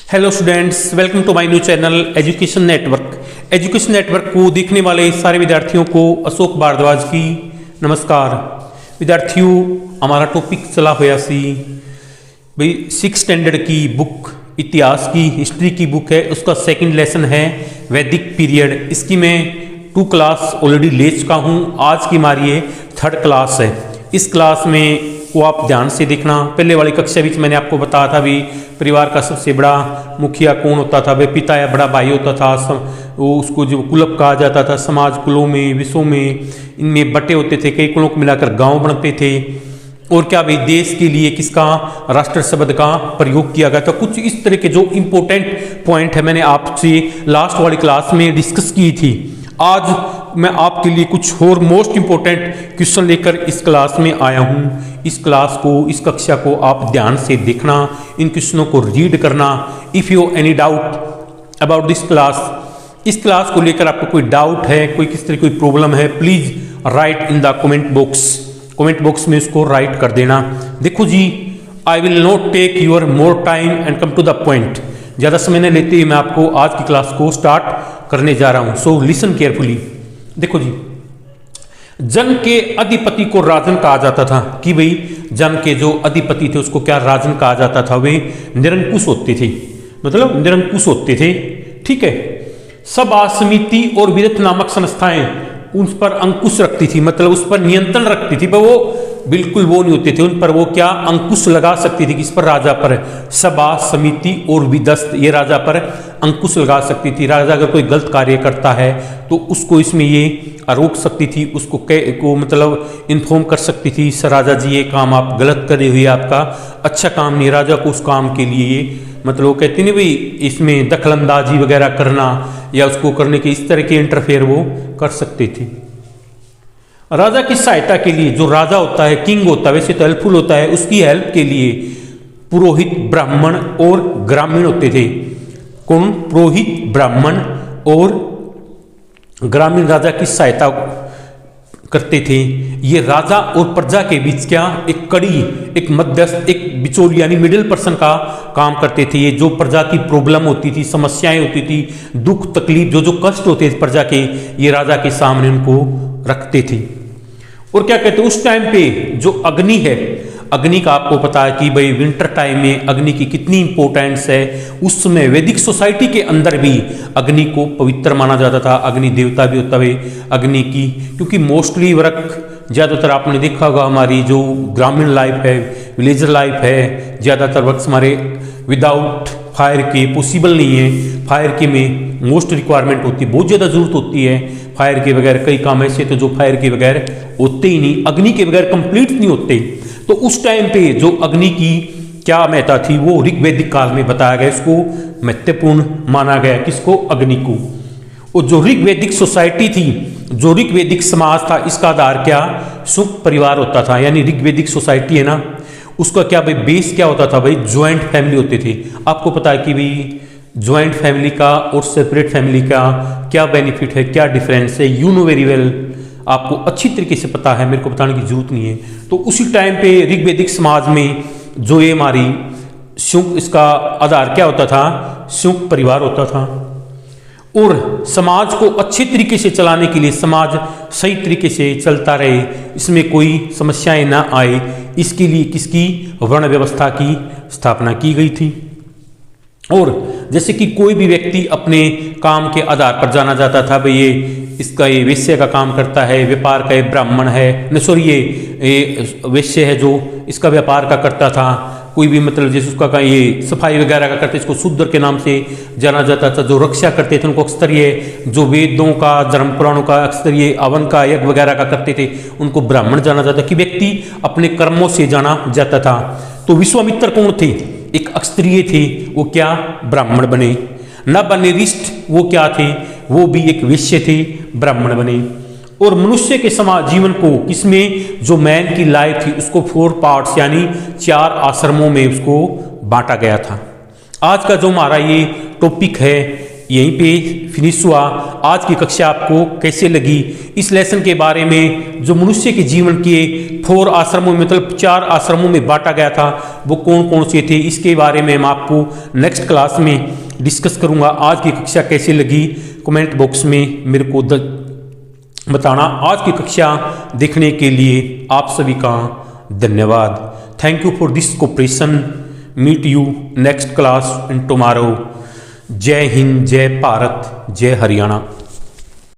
Hello students, welcome to my new channel education network. Education network को देखने वाले सारे विद्यार्थियों को अशोक भारद्वाज की नमस्कार। विद्यार्थियों, हमारा टॉपिक चला हुआ सी भाई 6 स्टैंडर्ड की बुक, इतिहास की हिस्ट्री की बुक है, उसका सेकंड लेसन है वैदिक पीरियड। इसकी मैं 2 क्लास ऑलरेडी ले चुका हूँ। आज की हमारी ये 3rd क्लास है। इस क्लास में को आप ध्यान से देखना। पहले वाली कक्षा बीच मैंने आपको बताया था भी परिवार का सबसे बड़ा मुखिया कौन होता था, वे पिता या बड़ा भाई होता था। वो उसको जो कुलप कहा जाता था। समाज कुलों में, विषयों में, इनमें बटे होते थे, कई कुलों को मिलाकर गांव बनते थे। और क्या भाई देश के लिए किसका राष्ट्र शब्द का प्रयोग किया गया था। कुछ इस तरह के जो इंपॉर्टेंट पॉइंट है मैंने आपसे लास्ट वाली क्लास में डिस्कस की थी। आज मैं आपके लिए कुछ और मोस्ट इंपॉर्टेंट क्वेश्चन लेकर इस क्लास में आया हूँ। इस क्लास को, इस कक्षा को आप ध्यान से देखना, इन क्वेश्चनों को रीड करना। If you any doubt about this class, इस क्लास को लेकर आपको कोई डाउट है, कोई किस तरह कोई प्रॉब्लम है, please write in the comment box. Comment box में उसको राइट कर देना। देखो जी, I will not take your more time and come to the point. ज़्यादा समय नहीं लेते ही मैं आपको आज की क्लास को स्टार्ट करने जा रहा हूं। So listen carefully. देखो जी, जन के अधिपति को राजन कहा जाता था कि भाई जन के जो अधिपति थे उसको क्या राजन कहा जाता था। वे निरंकुश होते थे, मतलब निरंकुश होते थे। ठीक है। सभा, समिति और विरत नामक संस्थाएं उस पर अंकुश रखती थी, मतलब उस पर नियंत्रण रखती थी, पर वो बिल्कुल वो नहीं होते थे। उन पर वो क्या अंकुश लगा सकती थी, किस पर? राजा पर। सभा, समिति और विदस्त, ये राजा पर अंकुश लगा सकती थी। राजा अगर कोई गलत कार्य करता है तो उसको इसमें ये रोक सकती थी, उसको को मतलब इन्फॉर्म कर सकती थी, सर राजा जी ये काम आप गलत करे हुए, आपका अच्छा काम नहीं। राजा को उस काम के लिए ये मतलब वो कहते नहीं भाई इसमें दखलंदाजी वगैरह करना या उसको करने के इस तरह के इंटरफेयर वो कर सकते थे। राजा की सहायता के लिए जो राजा होता है, किंग होता है, वैसे तो हेल्पफुल होता है, उसकी हेल्प के लिए पुरोहित, ब्राह्मण और ग्रामीण होते थे। कौन? पुरोहित, ब्राह्मण और ग्रामीण राजा की सहायता करते थे। ये राजा और प्रजा के बीच क्या एक कड़ी, एक मध्यस्थ, एक बिचौलिया यानी मिडिल पर्सन का काम करते थे। ये जो प्रजा की प्रॉब्लम होती थी, समस्याएं होती थी, दुख तकलीफ, जो जो कष्ट होते थे प्रजा के, ये राजा के सामने उनको रखते थे। और क्या कहते हैं उस टाइम पे जो अग्नि है, अग्नि का आपको पता है कि भाई विंटर टाइम में अग्नि की कितनी इंपॉर्टेंस है। उस समय वैदिक सोसाइटी के अंदर भी अग्नि को पवित्र माना जाता था। अग्नि देवता भी होता है अग्नि की, क्योंकि मोस्टली वर्क ज़्यादातर आपने देखा होगा हमारी जो ग्रामीण लाइफ है, विलेजर लाइफ है, ज़्यादातर वर्क हमारे विदाउट फायर के पॉसिबल नहीं है। फायर के में मोस्ट रिक्वायरमेंट होती है, बहुत ज़्यादा जरूरत होती है फायर के बगैर। कई काम ऐसे तो जो फायर के बगैर होते ही नहीं, अग्नि के बगैर कंप्लीट नहीं होते। तो उस टाइम पे जो अग्नि की क्या महत्ता थी वो ऋग्वैदिक काल में बताया गया, इसको महत्वपूर्ण माना गया। किसको? अग्नि को। और जो ऋग्वैदिक सोसाइटी थी, जो ऋग्वैदिक समाज था, इसका आधार क्या? सुख परिवार होता था। यानी ऋग्वैदिक सोसाइटी है ना, उसका क्या भाई बेस क्या होता था? भाई ज्वाइंट फैमिली होते थे। आपको पता है कि भाई ज्वाइंट फैमिली का और सेपरेट फैमिली का क्या बेनिफिट है, क्या डिफरेंस है, यू नो वेरी वेल, आपको अच्छी तरीके से पता है, मेरे को बताने की जरूरत नहीं है। तो उसी टाइम पे ऋग्वैदिक समाज में जो ये हमारी सुख, इसका आधार क्या होता था? सुख परिवार होता था। और समाज को अच्छे तरीके से चलाने के लिए, समाज सही तरीके से चलता रहे, इसमें कोई समस्याएं ना आए, इसके लिए किसकी? वर्ण व्यवस्था की स्थापना की गई थी। और जैसे कि कोई भी व्यक्ति अपने काम के आधार पर जाना जाता था, भाई ये इसका ये वैश्य का काम करता है, व्यापार का ये ब्राह्मण है, न सॉरी ये वैश्य है जो इसका व्यापार का करता था। कोई भी मतलब जैसे उसका का ये सफाई वगैरह का करते, इसको शूद्र के नाम से जाना जाता था। जो रक्षा करते थे उनको अक्सर ये, जो वेदों का, धर्म पुराणों का अक्सर ये हवन का, यज्ञ वगैरह का करते थे, उनको ब्राह्मण जाना जाता। कि व्यक्ति अपने कर्मों से जाना जाता था। तो विश्वामित्र कौन थे? एक क्षत्रिय थे, वो क्या? ब्राह्मण बने। नवनिरिष्ट वो क्या थे? वो भी एक वैश्य थे, ब्राह्मण बने। और मनुष्य के समाज जीवन को किसमें, जो मैन की लाइफ थी उसको 4 पार्ट्स यानी 4 आश्रमों में उसको बांटा गया था। आज का जो हमारा ये टॉपिक है यहीं पे फिनिश हुआ। आज की कक्षा आपको कैसे लगी? इस लेसन के बारे में जो मनुष्य के जीवन के 4 आश्रमों में मतलब 4 आश्रमों में बांटा गया था, वो कौन कौन से थे, इसके बारे में मैं आपको नेक्स्ट क्लास में डिस्कस करूंगा। आज की कक्षा कैसी लगी कमेंट बॉक्स में मेरे को बताना। आज की कक्षा देखने के लिए आप सभी का धन्यवाद। Thank you for this cooperation. Meet you next class in tomorrow. जय हिंद, जय भारत, जय हरियाणा।